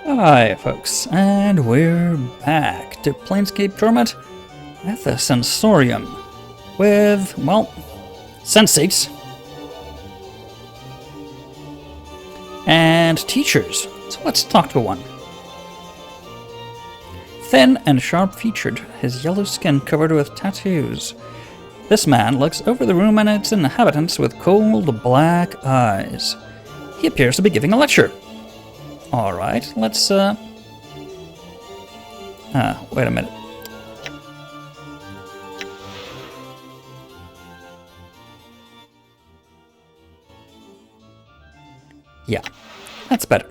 Hi folks, and we're back to Planescape Torment at the Sensorium with, well, sensates and teachers. So let's talk to one. Thin and sharp-featured, his yellow skin covered with tattoos. This man looks over the room and its inhabitants with cold black eyes. He appears to be giving a lecture. Alright, let's, wait a minute. Yeah, that's better.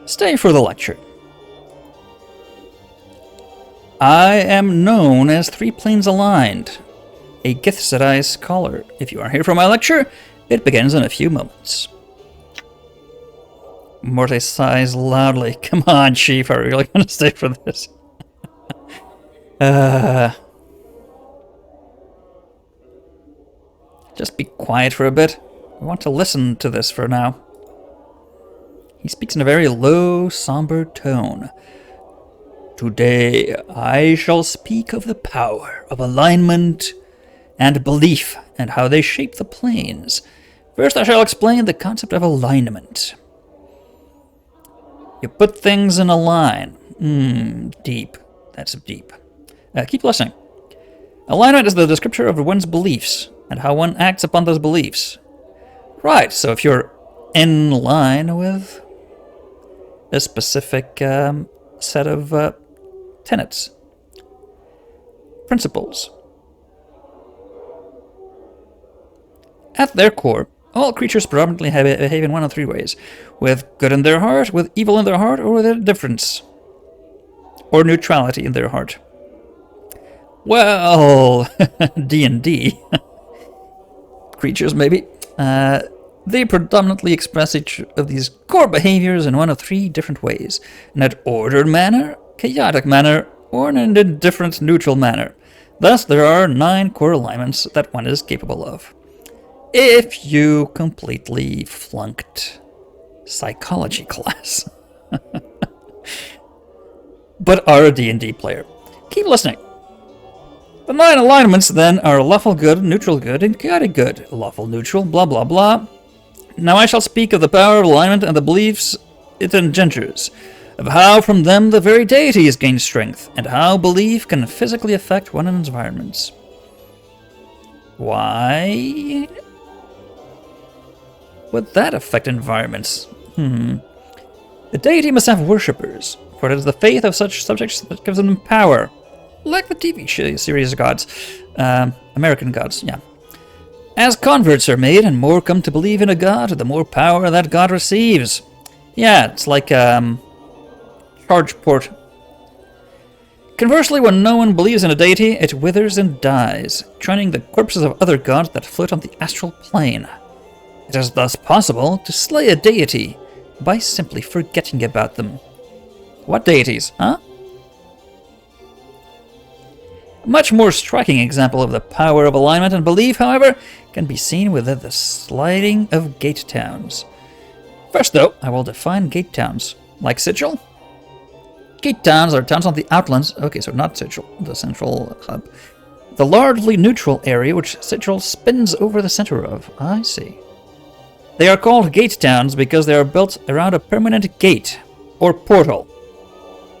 Stay for the lecture. I am known as Three Planes Aligned, a Githzerai scholar. If you are here for my lecture, it begins in a few moments. Morte sighs loudly. Come on, Chief, are we really going to stay for this? Just be quiet for a bit. I want to listen to this for now. He speaks in a very low, somber tone. Today, I shall speak of the power of alignment and belief and how they shape the planes. First, I shall explain the concept of alignment. You put things in a line. Deep. That's deep. Keep listening. Alignment is the descriptor of one's beliefs and how one acts upon those beliefs. Right, so if you're in line with a specific set of tenets, principles. At their core, all creatures predominantly behave in one of three ways. With good in their heart, with evil in their heart, or with indifference. Or neutrality in their heart. Well, D&D. Creatures, maybe. They predominantly express each of these core behaviors in one of three different ways. In an ordered manner, chaotic manner, or in an indifferent neutral manner. Thus, there are 9 core alignments that one is capable of. If you completely flunked psychology class. But are a D&D player. Keep listening. The 9 alignments then are lawful good, neutral good, and chaotic good. Lawful neutral, blah blah blah. Now I shall speak of the power of alignment and the beliefs it engenders, of how from them the very deities gain strength, and how belief can physically affect one's environments. Why would that affect environments? The deity must have worshippers, for it is the faith of such subjects that gives them power. Like the TV series gods. American gods, yeah. As converts are made and more come to believe in a god, the more power that god receives. Yeah, it's like charge port. Conversely, when no one believes in a deity, it withers and dies, joining the corpses of other gods that float on the astral plane. It is thus possible to slay a deity by simply forgetting about them. What deities, huh? A much more striking example of the power of alignment and belief, however, can be seen within the sliding of gate towns. First, though, I will define gate towns. Like Sigil? Gate towns are towns on the outlands. Okay, so not Sigil, the central hub. The largely neutral area which Sigil spins over the center of. I see. They are called gate towns because they are built around a permanent gate, or portal.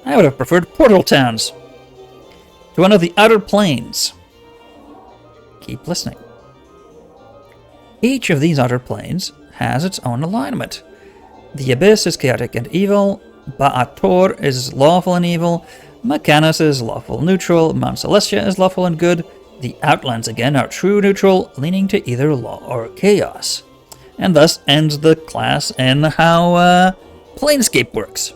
I would have preferred portal towns. To one of the outer planes. Keep listening. Each of these outer planes has its own alignment. The Abyss is chaotic and evil, Ba'ator is lawful and evil, Mechanus is lawful neutral, Mount Celestia is lawful and good, the Outlands again are true neutral, leaning to either law or chaos. And thus ends the class and how Planescape works.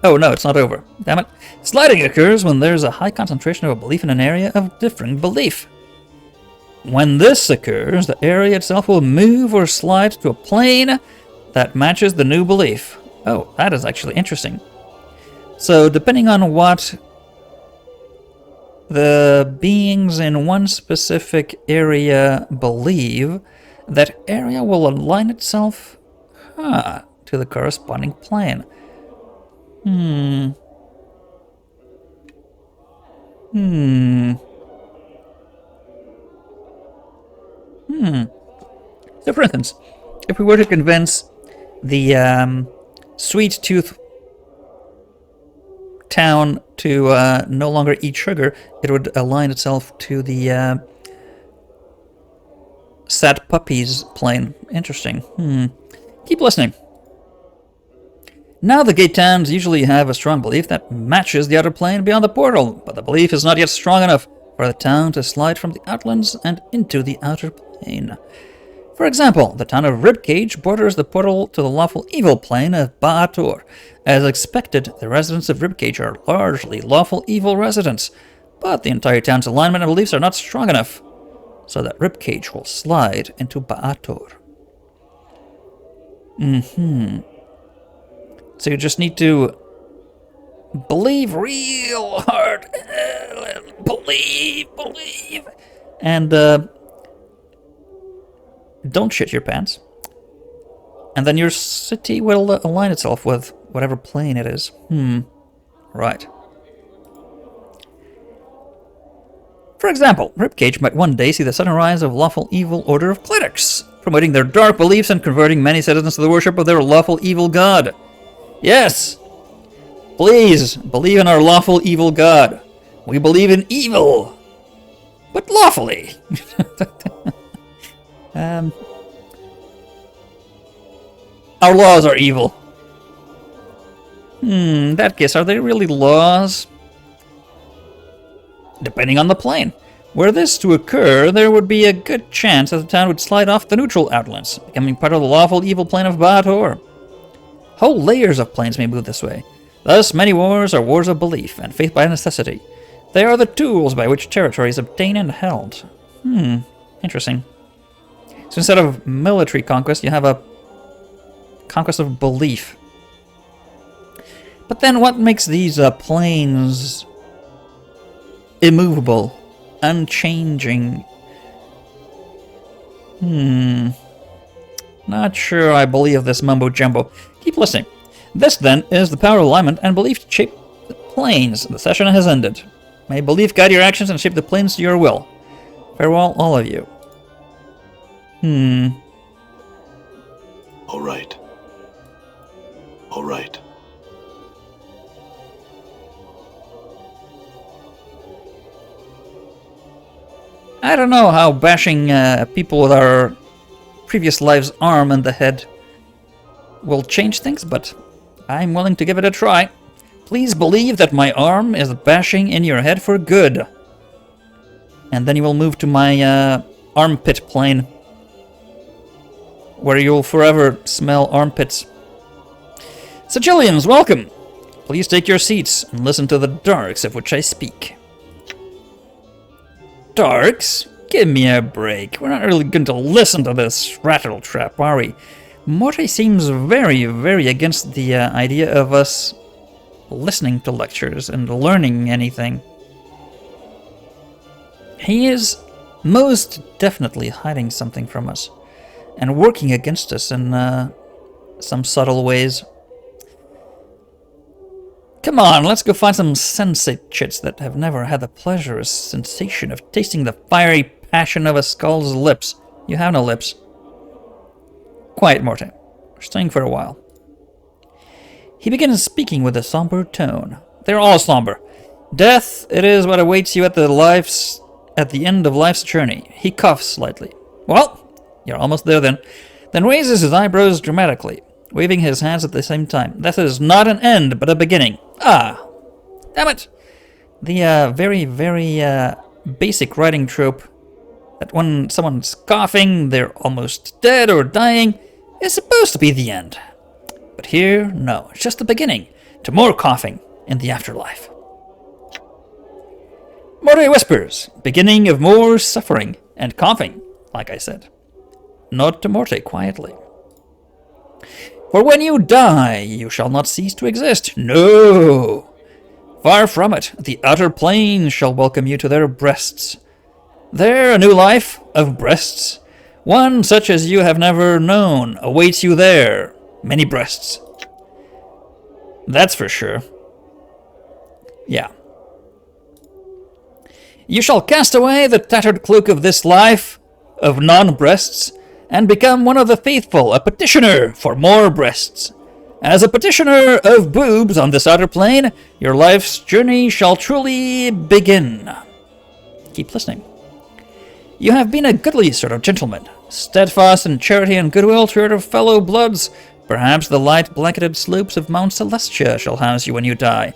Oh no, it's not over. Damn it. Sliding occurs when there's a high concentration of a belief in an area of differing belief. When this occurs, the area itself will move or slide to a plane that matches the new belief. Oh, that is actually interesting. So, depending on what the beings in one specific area believe, that area will align itself to the corresponding plane. So for instance, if we were to convince the Sweet Tooth town to no longer eat sugar, it would align itself to the Sad Puppies plane. Interesting. Keep listening. Now the gate towns usually have a strong belief that matches the outer plane beyond the portal, but the belief is not yet strong enough for the town to slide from the outlands and into the outer plane. For example, the town of Ribcage borders the portal to the lawful evil plane of Ba'ator. As expected, the residents of Ribcage are largely lawful evil residents, but the entire town's alignment and beliefs are not strong enough, so that Ribcage will slide into Ba'ator. So you just need to believe real hard. Believe. And don't shit your pants. And then your city will align itself with whatever plane it is. Right. For example, Ribcage might one day see the sudden rise of lawful evil order of clerics, promoting their dark beliefs and converting many citizens to the worship of their lawful evil god. Yes! Please, believe in our lawful evil god. We believe in evil, but lawfully. Our laws are evil. In that case, are they really laws? Depending on the plane. Were this to occur, there would be a good chance that the town would slide off the neutral outlands, becoming part of the lawful evil plane of Ba'ator. Whole layers of planes may move this way. Thus, many wars are wars of belief and faith by necessity. They are the tools by which territory is obtained and held. Interesting. So instead of military conquest, you have a conquest of belief. But then what makes these planes immovable, unchanging? Not sure I believe this mumbo-jumbo. Keep listening. This, then, is the power of alignment and belief to shape the planes. The session has ended. May belief guide your actions and shape the planes to your will. Farewell, all of you. All right. I don't know how bashing people with our previous lives' arm in the head will change things, but I'm willing to give it a try. Please believe that my arm is bashing in your head for good. And then you will move to my armpit plane, where you'll forever smell armpits. Sigillians, welcome! Please take your seats and listen to the darks of which I speak. Darks? Give me a break. We're not really going to listen to this rattle trap, are we? Morty seems very, very against the idea of us listening to lectures and learning anything. He is most definitely hiding something from us and working against us in some subtle ways. Come on, let's go find some sensate chits that have never had the pleasurous sensation of tasting the fiery passion of a skull's lips. You have no lips. Quiet, Morte. We're staying for a while. He begins speaking with a somber tone. They're all somber. Death, it is what awaits you at the end of life's journey. He coughs slightly. Well, you're almost there then. Then raises his eyebrows dramatically, waving his hands at the same time. That is not an end, but a beginning. Ah, damn it! The very, very basic writing trope that when someone's coughing, they're almost dead or dying, is supposed to be the end. But here, no, it's just the beginning to more coughing in the afterlife. Morte whispers, beginning of more suffering and coughing, like I said. Nod to Morte quietly. For when you die, you shall not cease to exist. No! Far from it, the outer planes shall welcome you to their breasts. There, a new life of breasts, one such as you have never known, awaits you there. Many breasts. That's for sure. Yeah. You shall cast away the tattered cloak of this life, of non-breasts, and become one of the faithful, a petitioner for more breasts. As a petitioner of boobs on this outer plane, your life's journey shall truly begin. Keep listening. You have been a goodly sort of gentleman, steadfast in charity and goodwill to your fellow bloods. Perhaps the light-blanketed slopes of Mount Celestia shall house you when you die.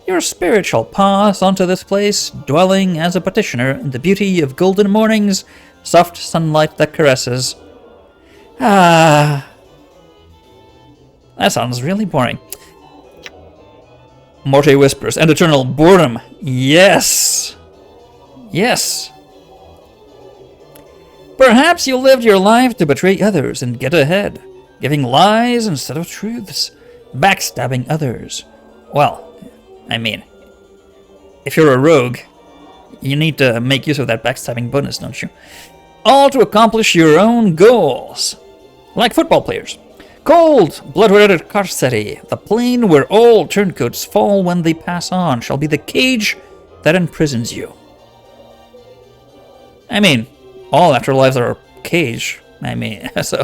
Your spirit shall pass onto this place, dwelling as a petitioner in the beauty of golden mornings, soft sunlight that caresses. Ah, that sounds really boring. Morte whispers, and eternal boredom. Yes. Yes. Perhaps you lived your life to betray others and get ahead, giving lies instead of truths, backstabbing others. Well, I mean, if you're a rogue, you need to make use of that backstabbing bonus, don't you? All to accomplish your own goals. Like football players. Cold, blood-red carceri, the plane where all turncoats fall when they pass on, shall be the cage that imprisons you. I mean, all afterlives are a cage. I mean, so...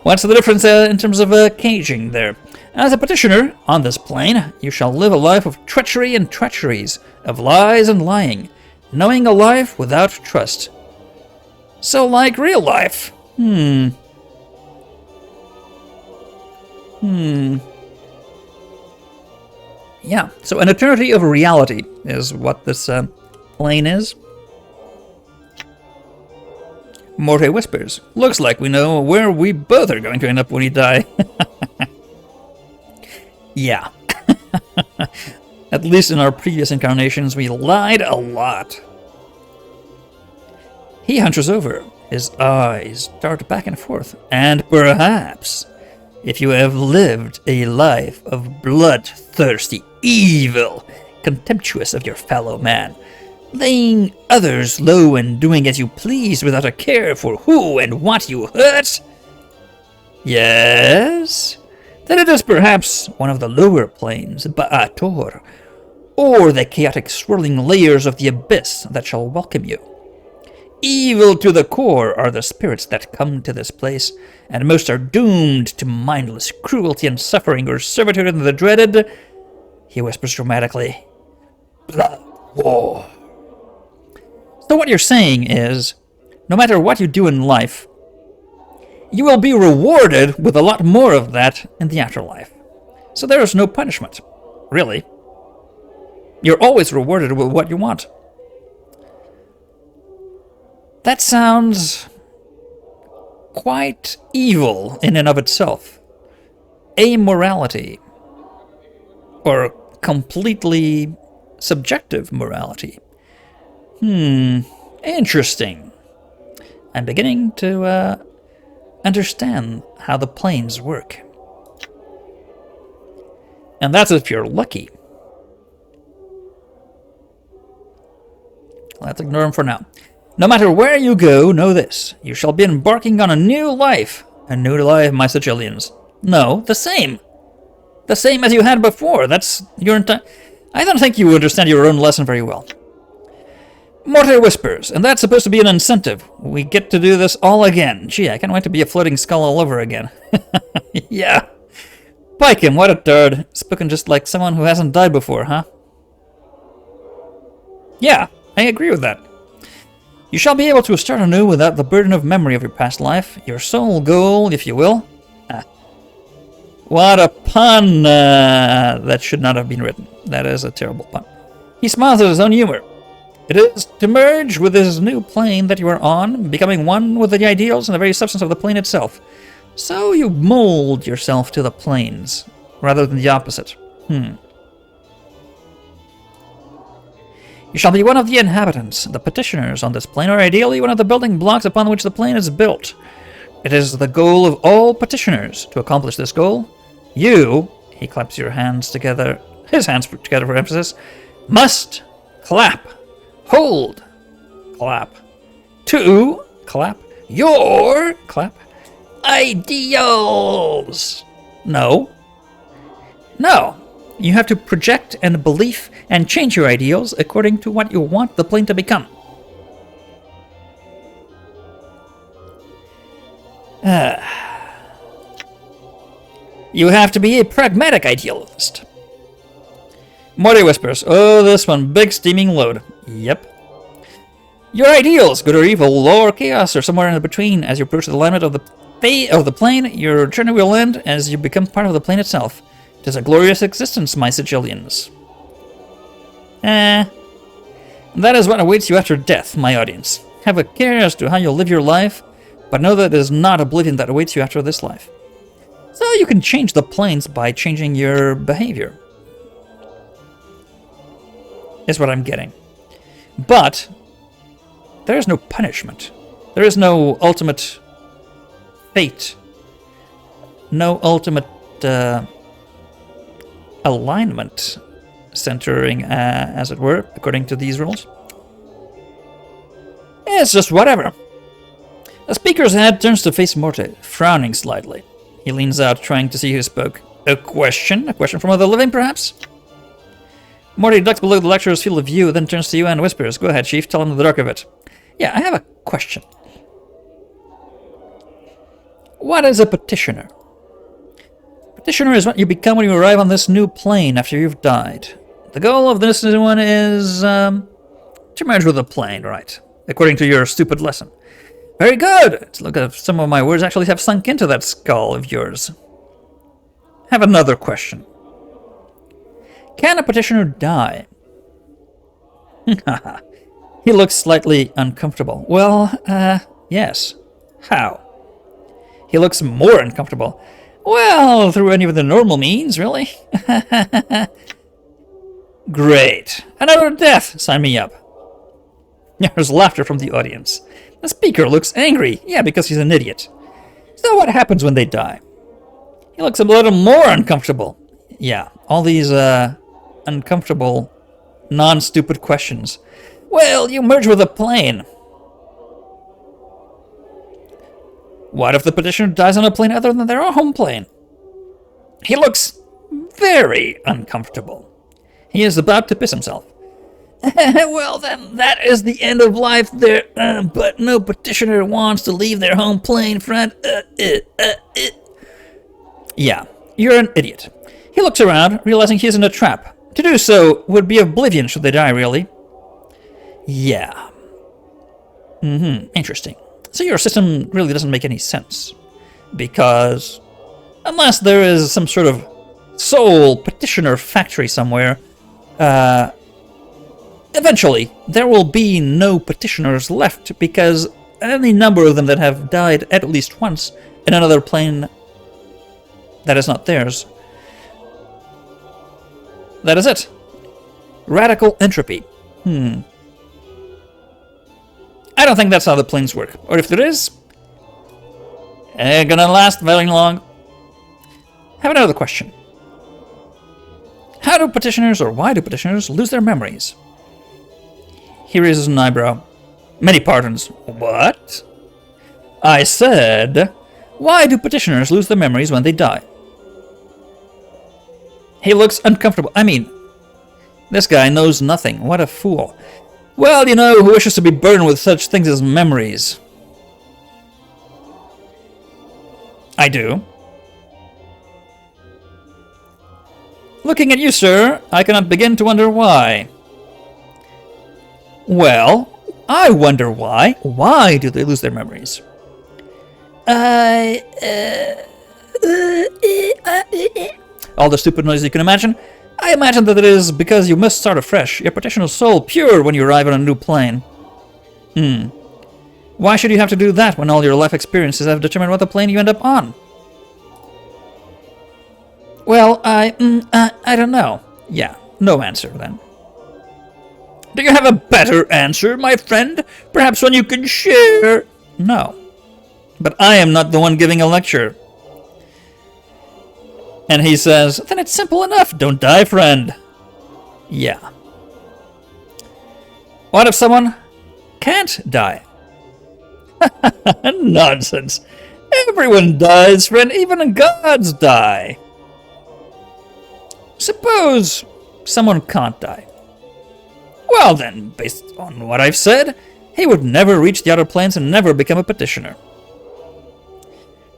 What's the difference in terms of caging there? As a petitioner on this plane, you shall live a life of treachery and treacheries, of lies and lying, knowing a life without trust. So like real life. Yeah, so an eternity of reality is what this plane is. Morte whispers, looks like we know where we both are going to end up when we die. Yeah. At least in our previous incarnations, we lied a lot. He hunches over. His eyes dart back and forth. And perhaps, if you have lived a life of bloodthirsty evil, contemptuous of your fellow man, laying others low and doing as you please without a care for who and what you hurt, yes, then it is perhaps one of the lower planes, Ba'ator, or the chaotic swirling layers of the abyss that shall welcome you. Evil to the core are the spirits that come to this place, and most are doomed to mindless cruelty and suffering or servitude in the dreaded, he whispers dramatically, blood war. So what you're saying is, no matter what you do in life, you will be rewarded with a lot more of that in the afterlife. So there is no punishment, really. You're always rewarded with what you want. That sounds quite evil in and of itself. Amorality. Or completely subjective morality. Interesting. I'm beginning to understand how the planes work. And that's if you're lucky. Let's ignore him for now. No matter where you go, know this. You shall be embarking on a new life. A new life, my Sicilians. No, the same. The same as you had before. That's your entire... I don't think you understand your own lesson very well. Morte whispers, and that's supposed to be an incentive. We get to do this all again. Gee, I can't wait to be a floating skull all over again. Yeah. Pike him, what a turd. Spoken just like someone who hasn't died before, huh? Yeah, I agree with that. You shall be able to start anew without the burden of memory of your past life, your sole goal, if you will. What a pun! That should not have been written. That is a terrible pun. He smiles at his own humor. It is to merge with this new plane that you are on, becoming one with the ideals and the very substance of the plane itself. So you mold yourself to the planes, rather than the opposite. You shall be one of the inhabitants, the petitioners on this plane, or ideally one of the building blocks upon which the plane is built. It is the goal of all petitioners to accomplish this goal. You, he claps your hands together, his hands together for emphasis, must clap, hold, clap, to, clap, your, clap, ideals. No. No. You have to project and belief and change your ideals according to what you want the plane to become. You have to be a pragmatic idealist. Morty whispers, oh, this one, big steaming load. Yep. Your ideals, good or evil, law or chaos, or somewhere in between. As you approach the alignment of the plane, your journey will end as you become part of the plane itself. It is a glorious existence, my sigillions. That is what awaits you after death, my audience. Have a care as to how you'll live your life, but know that it is not oblivion that awaits you after this life. So you can change the planes by changing your behavior. Is what I'm getting. But there is no punishment. There is no ultimate fate. No ultimate alignment centering, as it were, according to these rules. It's just whatever. The speaker's head turns to face Morty, frowning slightly. He leans out, trying to see who spoke. A question? A question from other living, perhaps? Morty ducks below the lecturer's field of view, then turns to you and whispers, go ahead, Chief, tell him the dark of it. Yeah, I have a question. What is a petitioner? Petitioner is what you become when you arrive on this new plane after you've died. The goal of this one is to merge with the plane, right? According to your stupid lesson. Very good! Let's look at if some of my words actually have sunk into that skull of yours. Have another question. Can a petitioner die? He looks slightly uncomfortable. Well, yes. How? He looks more uncomfortable. Well, through any of the normal means, really. Great. Another death. Sign me up. There's laughter from the audience. The speaker looks angry. Yeah, because he's an idiot. So what happens when they die? He looks a little more uncomfortable. Yeah, all these, uncomfortable, non-stupid questions. Well, you merge with a plane. What if the petitioner dies on a plane other than their home plane? He looks very uncomfortable. He is about to piss himself. Well, then, that is the end of life there, but no petitioner wants to leave their home plane, friend. Yeah, you're an idiot. He looks around, realizing he is in a trap. To do so would be oblivion should they die, really. Yeah. Interesting. So your system really doesn't make any sense. Because unless there is some sort of soul petitioner factory somewhere, eventually there will be no petitioners left because any number of them that have died at least once in another plane that is not theirs. That is it. Radical entropy. I don't think that's how the planes work. Or if there is, ain't gonna last very long. Have another question. How do petitioners, or why do petitioners, lose their memories? He raises an eyebrow. Many pardons. What? I said, why do petitioners lose their memories when they die? He looks uncomfortable. I mean, this guy knows nothing. What a fool. Well, you know, who wishes to be burdened with such things as memories? I do. Looking at you, sir, I cannot begin to wonder why. Well, I wonder why. Why do they lose their memories? All the stupid noise you can imagine. I imagine that it is because you must start afresh, your petitioner soul pure when you arrive on a new plane. Why should you have to do that when all your life experiences have determined what the plane you end up on? Well, I don't know. Yeah, no answer then. Do you have a better answer, my friend? Perhaps one you can share? No. But I am not the one giving a lecture. And he says, then it's simple enough. Don't die, friend. Yeah. What if someone can't die? Nonsense. Everyone dies, friend. Even gods die. Suppose someone can't die. Well then, based on what I've said, he would never reach the outer planes and never become a petitioner.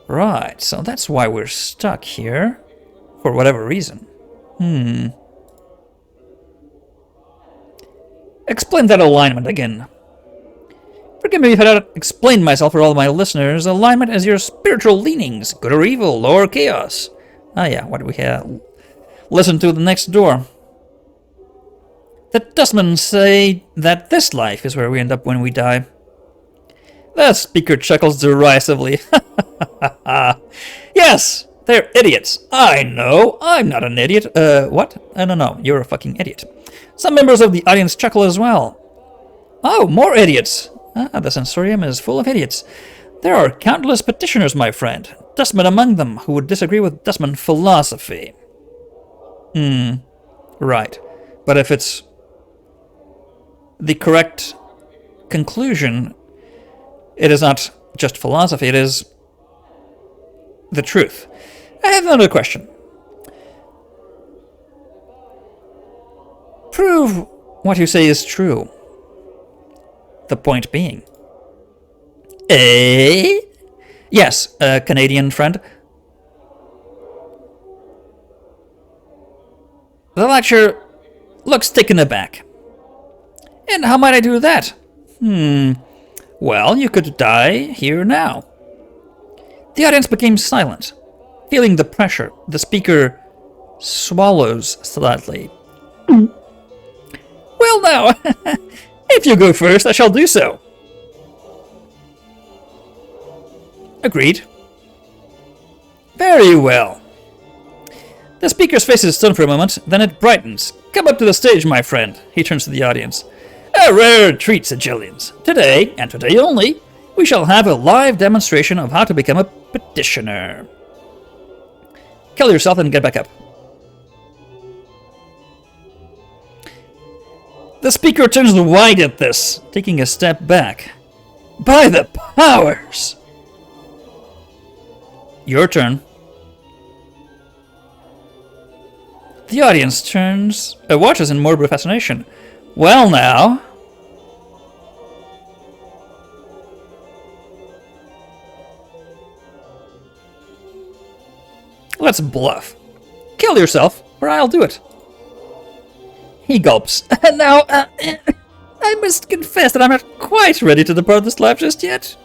Right, so that's why we're stuck here. For whatever reason. Explain that alignment again. Forgive me if I don't explain myself for all my listeners. Alignment is your spiritual leanings, good or evil, or chaos. Ah yeah, what do we have? Listen to the next door. The dustmen say that this life is where we end up when we die. The speaker chuckles derisively. Yes, they're idiots. I know. I'm not an idiot. What? I don't know. You're a fucking idiot. Some members of the audience chuckle as well. Oh, more idiots. The sensorium is full of idiots. There are countless petitioners, my friend. Dustmen among them who would disagree with Dustman philosophy. Right. But if it's the correct conclusion, it is not just philosophy, it is the truth. I have another question. Prove what you say is true. The point being. Eh? Yes, Canadian friend. The lecturer looks taken aback. And how might I do that? Well, you could die here now. The audience became silent. Feeling the pressure, the speaker swallows slightly. Well now, if you go first, I shall do so. Agreed. Very well. The speaker's face is stunned for a moment, then it brightens. Come up to the stage, my friend. He turns to the audience. A rare treat, said Jillians. Today, and today only, we shall have a live demonstration of how to become a petitioner. Kill yourself and get back up. The speaker turns wide at this, taking a step back. By the powers! Your turn. The audience watches in morbid fascination. Well now. Let's bluff. Kill yourself, or I'll do it. He gulps. Now, I must confess that I'm not quite ready to depart this life just yet.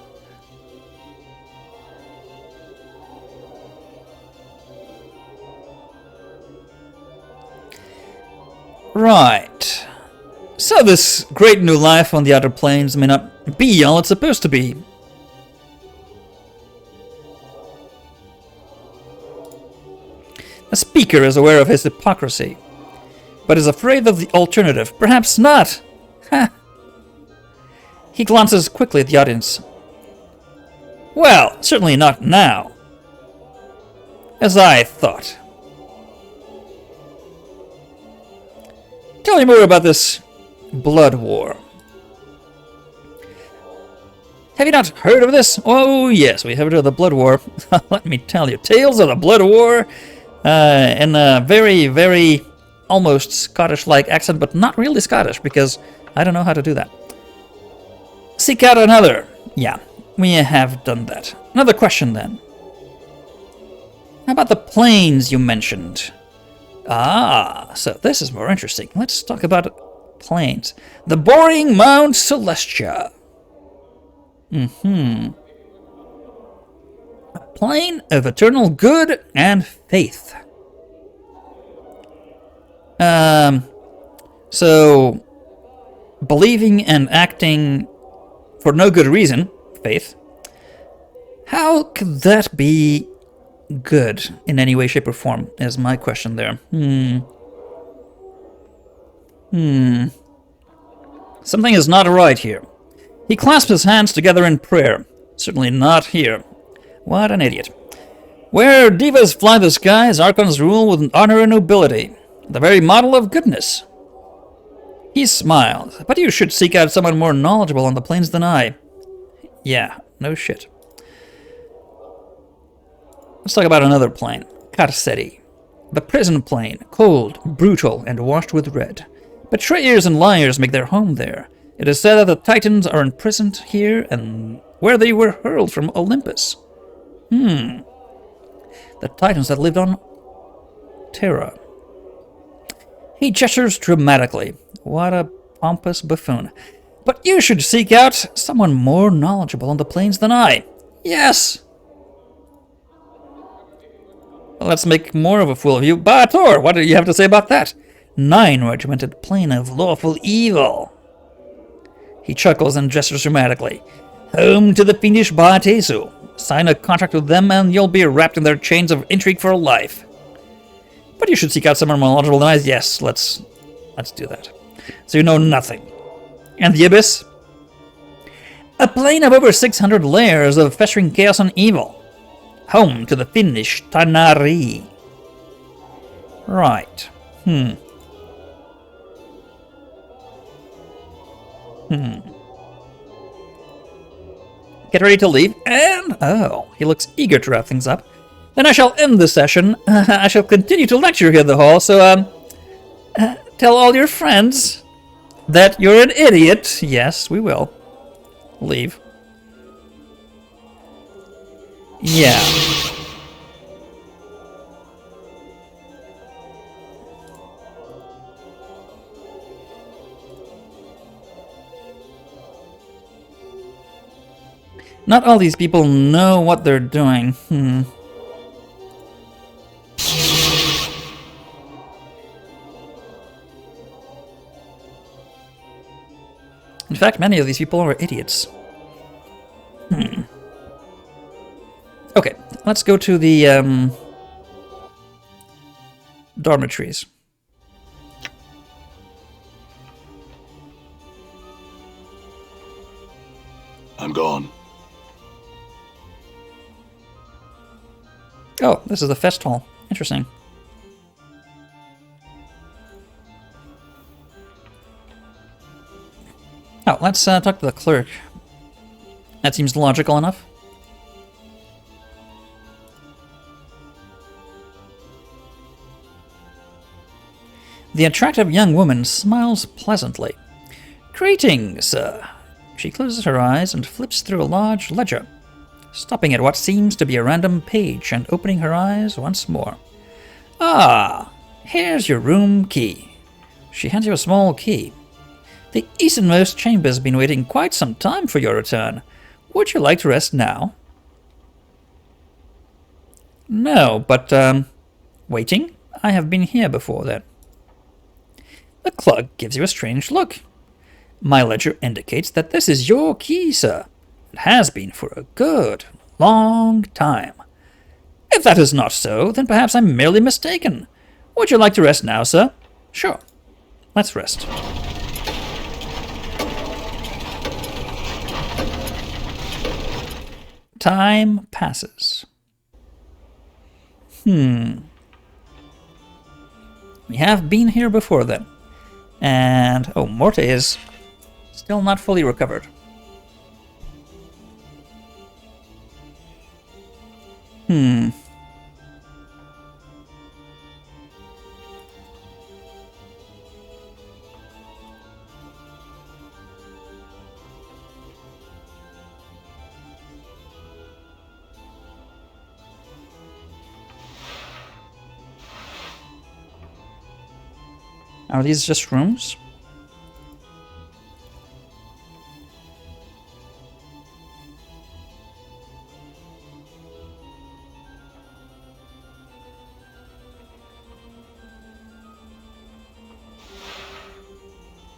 Right. So this great new life on the outer planes may not be all it's supposed to be. The speaker is aware of his hypocrisy, but is afraid of the alternative. Perhaps not. Ha. He glances quickly at the audience. Well, certainly not now. As I thought. Tell me more about this blood war. Have you not heard of this? Oh yes, we have heard of the blood war. Let me tell you, tales of the blood war in a very, very almost Scottish-like accent, but not really Scottish because I don't know how to do that. Seek out another. Yeah, we have done that. Another question then. How about the planes you mentioned? Ah, so this is more interesting. Let's talk about planes. The boring Mount Celestia. A plane of eternal good and faith. So, believing and acting for no good reason, faith, how could that be good in any way, shape, or form, is my question there. Something is not right here. He clasps his hands together in prayer. Certainly not here. What an idiot. Where divas fly the skies, archons rule with honor and nobility. The very model of goodness. He smiled. But you should seek out someone more knowledgeable on the planes than I. Yeah, no shit. Let's talk about another plane. Carceri. The prison plane, cold, brutal, and washed with red. Betrayers and liars make their home there. It is said that the Titans are imprisoned here and where they were hurled from Olympus. The Titans that lived on Terra. He gestures dramatically. What a pompous buffoon. But you should seek out someone more knowledgeable on the planes than I. Yes! Let's make more of a fool of you. Bator, what do you have to say about that? 9-regimented plane of lawful evil. He chuckles and gestures dramatically. Home to the fiendish Baatesu. Sign a contract with them and you'll be wrapped in their chains of intrigue for life. But you should seek out someone more knowledgeable than I. Yes, let's do that. So you know nothing. And the Abyss? A plane of over 600 layers of festering chaos and evil. Home to the fiendish Tanari. Right. Get ready to leave, and he looks eager to wrap things up. Then I shall end the session. I shall continue to lecture here in the hall, so, tell all your friends that you're an idiot. Yes, we will. Leave. Yeah. Not all these people know what they're doing. In fact, many of these people are idiots. Okay, let's go to the dormitories. I'm gone. Oh, this is the fest hall. Interesting. Oh, let's talk to the clerk. That seems logical enough. The attractive young woman smiles pleasantly. Greetings, sir. She closes her eyes and flips through a large ledger, stopping at what seems to be a random page and opening her eyes once more. Ah, here's your room key. She hands you a small key. The easternmost chamber has been waiting quite some time for your return. Would you like to rest now? No, but, waiting? I have been here before then. The clerk gives you a strange look. My ledger indicates that this is your key, sir. It has been for a good, long time. If that is not so, then perhaps I'm merely mistaken. Would you like to rest now, sir? Sure. Let's rest. Time passes. We have been here before then. And, Morte is still not fully recovered. Are these just rooms?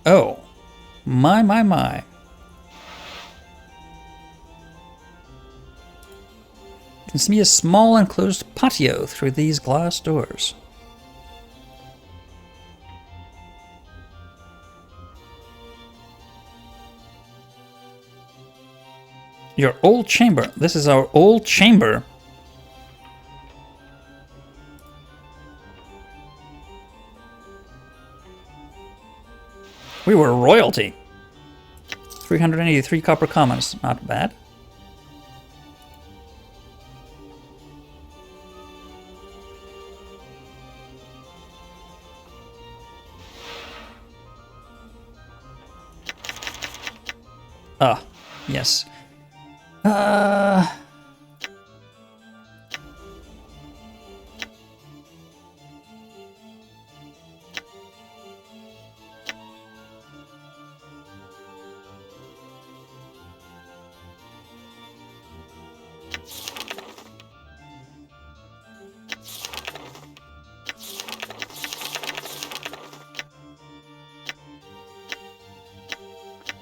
Oh, my. You can see a small enclosed patio through these glass doors. Your old chamber. This is our old chamber. We were royalty. 383 copper commons. Not bad. Ah, yes.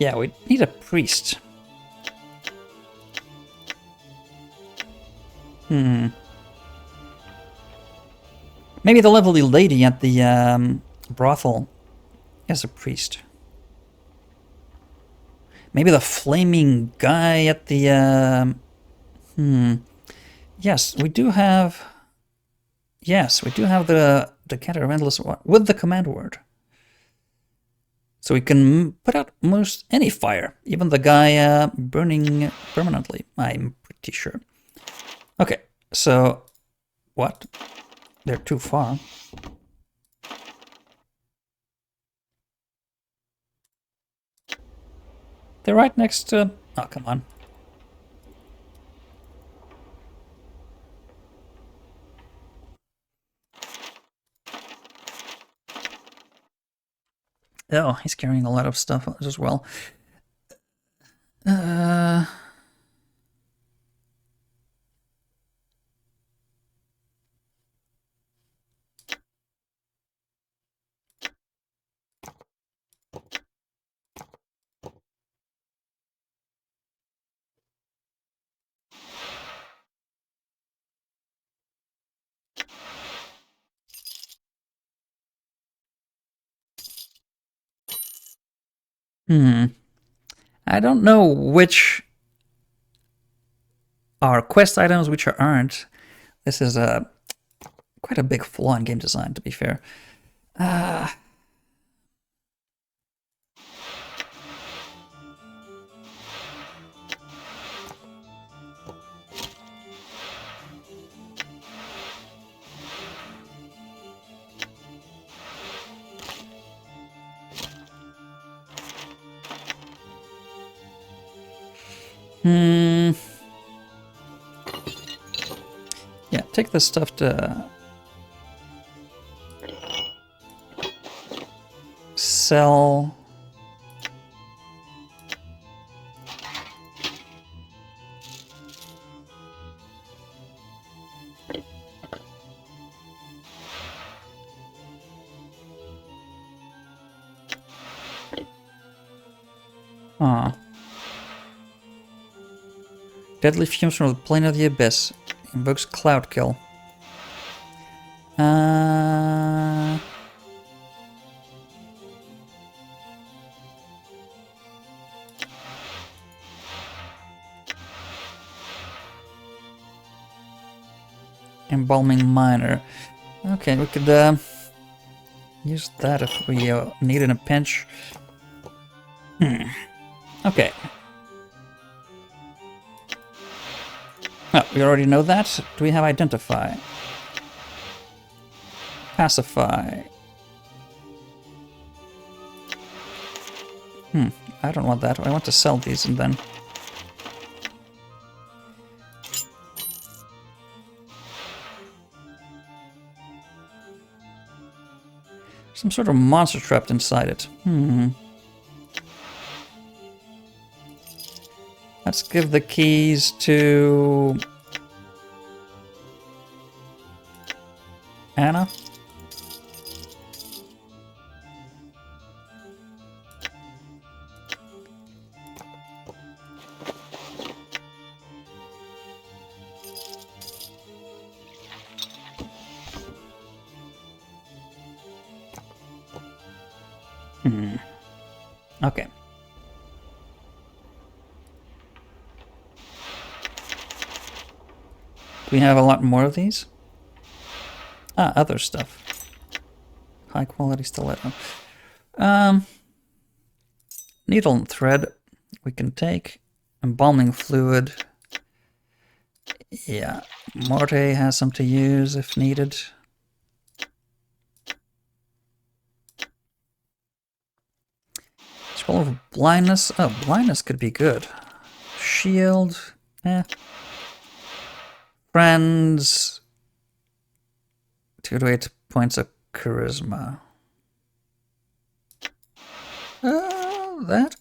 Yeah, we need a priest. Maybe the lovely lady at the brothel is a priest. Maybe the flaming guy at the... Yes, we do have... Yes, we do have the Decanter of Endless one with the command word. So we can put out most any fire, even the guy burning permanently, I'm pretty sure. Okay, so... What? They're too far. They're right next to... Oh, come on. Oh, he's carrying a lot of stuff as well. I don't know which are quest items, which aren't. This is quite a big flaw in game design, to be fair. Yeah, take this stuff to sell. Ah. Deadly fumes from the plane of the abyss. Invokes cloud kill. Embalming miner. Okay, we could use that if we need it in a pinch. Okay. Oh, we already know that. Do we have identify? Pacify. I don't want that. I want to sell these and then... Some sort of monster trapped inside it. Let's give the keys to... Anna? Okay. Do we have a lot more of these? Ah, other stuff. High quality stiletto. Needle and thread we can take. Embalming fluid. Yeah. Morte has some to use if needed. Scroll of Blindness. Oh, Blindness could be good. Shield. Eh. Friends. 2 to 8 points of Charisma. That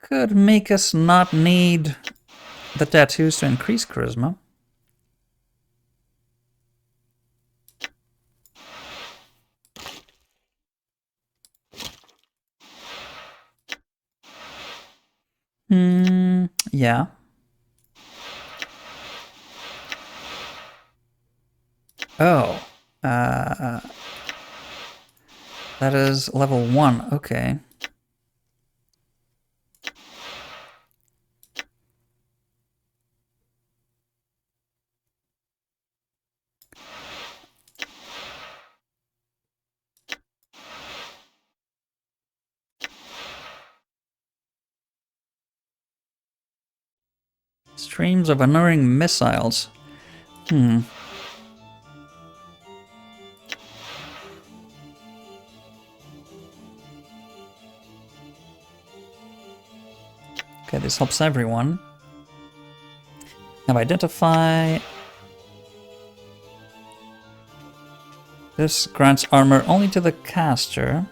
could make us not need the tattoos to increase Charisma. Yeah. Oh. That is level 1. Okay. Streams of unerring missiles. Okay, this helps everyone. Now identify. This grants armor only to the caster.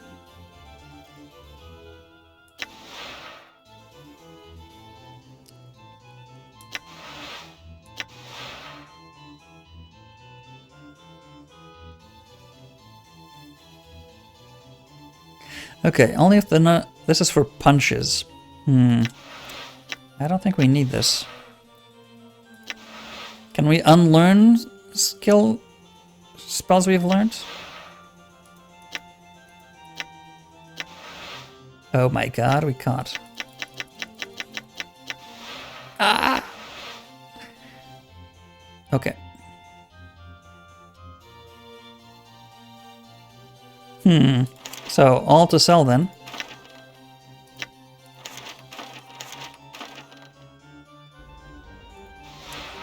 Okay, only if the this is for punches. I don't think we need this. Can we unlearn spells we've learned? Oh my god, we can't. Ah! Okay. So, all to sell then.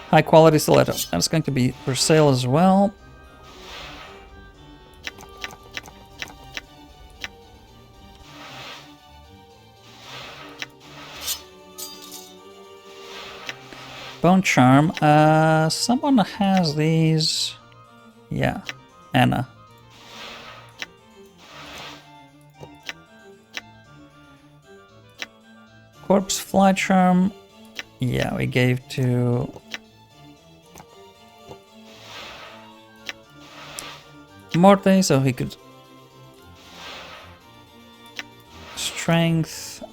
High quality stiletto. That's going to be for sale as well. Bone charm. Someone has these. Yeah, Anna. Corpse fly charm. Yeah, we gave to Morte, so he could strength.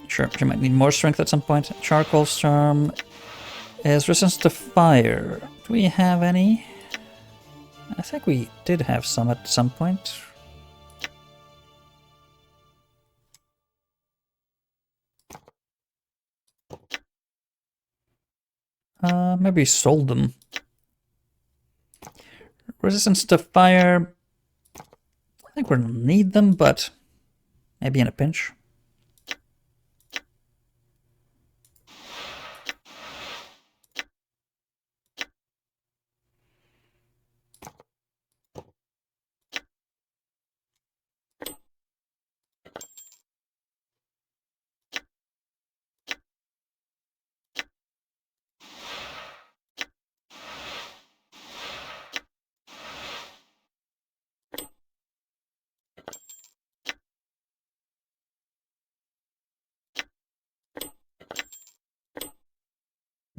Sure, she might need more strength at some point. Charcoal charm is resistance to fire. Do we have any? I think we did have some at some point. Maybe sold them. Resistance to fire. I think we'll need them, but maybe in a pinch.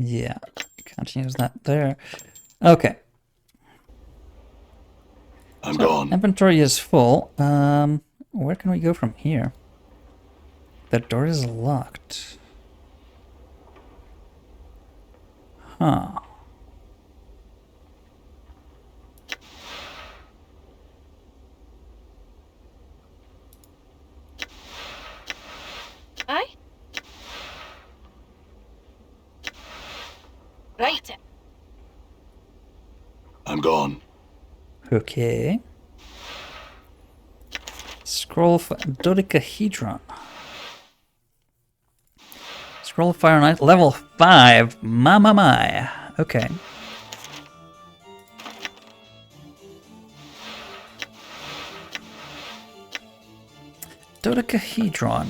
Yeah, can't use that there. Okay. I'm gone. Inventory is full. Where can we go from here? The door is locked. Huh. Aye? Right. I'm gone. Okay. Scroll Dodecahedron. Scroll Fire Knight, level 5. My. Okay. Dodecahedron.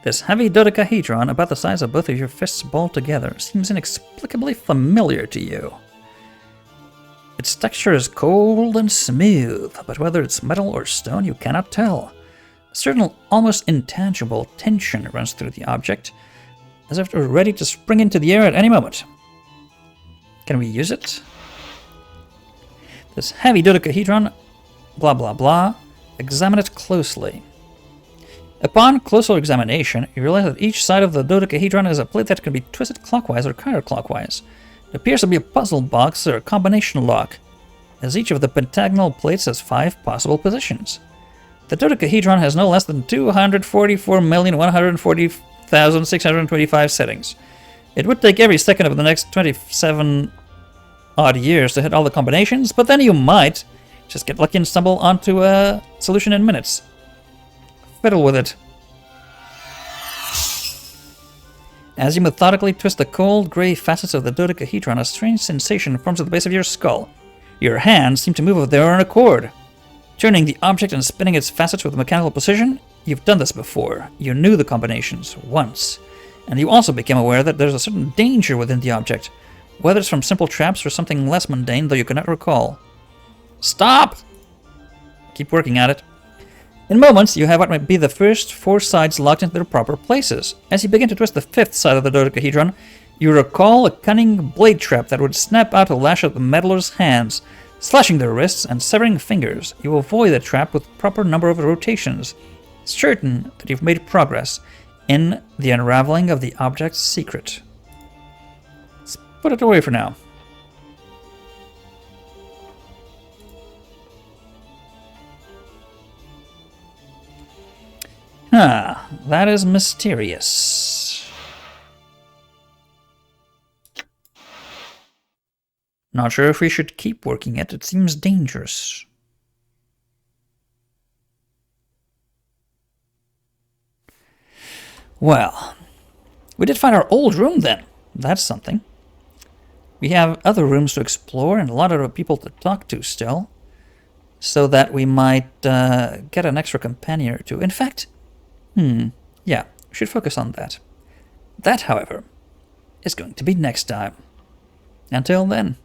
This heavy dodecahedron, about the size of both of your fists balled together, seems inexplicably familiar to you. Its texture is cold and smooth, but whether it's metal or stone you cannot tell. A certain almost intangible tension runs through the object, as if it were ready to spring into the air at any moment. Can we use it? This heavy dodecahedron, blah blah blah, examine it closely. Upon closer examination, you realize that each side of the dodecahedron is a plate that can be twisted clockwise or counterclockwise. It appears to be a puzzle box or a combination lock, as each of the pentagonal plates has 5 possible positions. The dodecahedron has no less than 244,140,625 settings. It would take every second of the next 27 odd years to hit all the combinations, but then you might just get lucky and stumble onto a solution in minutes. Fiddle with it. As you methodically twist the cold, gray facets of the dodecahedron, a strange sensation forms at the base of your skull. Your hands seem to move of their own accord. Turning the object and spinning its facets with mechanical precision, you've done this before. You knew the combinations once. And you also became aware that there's a certain danger within the object, whether it's from simple traps or something less mundane, though you cannot recall. Stop! Keep working at it. In moments, you have what might be the first 4 sides locked into their proper places. As you begin to twist the 5th side of the dodecahedron, you recall a cunning blade trap that would snap out to lash at the meddler's hands, slashing their wrists and severing fingers. You avoid the trap with proper number of rotations, certain that you've made progress in the unraveling of the object's secret. Let's put it away for now. Ah, that is mysterious. Not sure if we should keep working it. It seems dangerous. Well, we did find our old room then. That's something. We have other rooms to explore and a lot of people to talk to still, so that we might get an extra companion or two. In fact, yeah, we should focus on that. That, however, is going to be next time. Until then.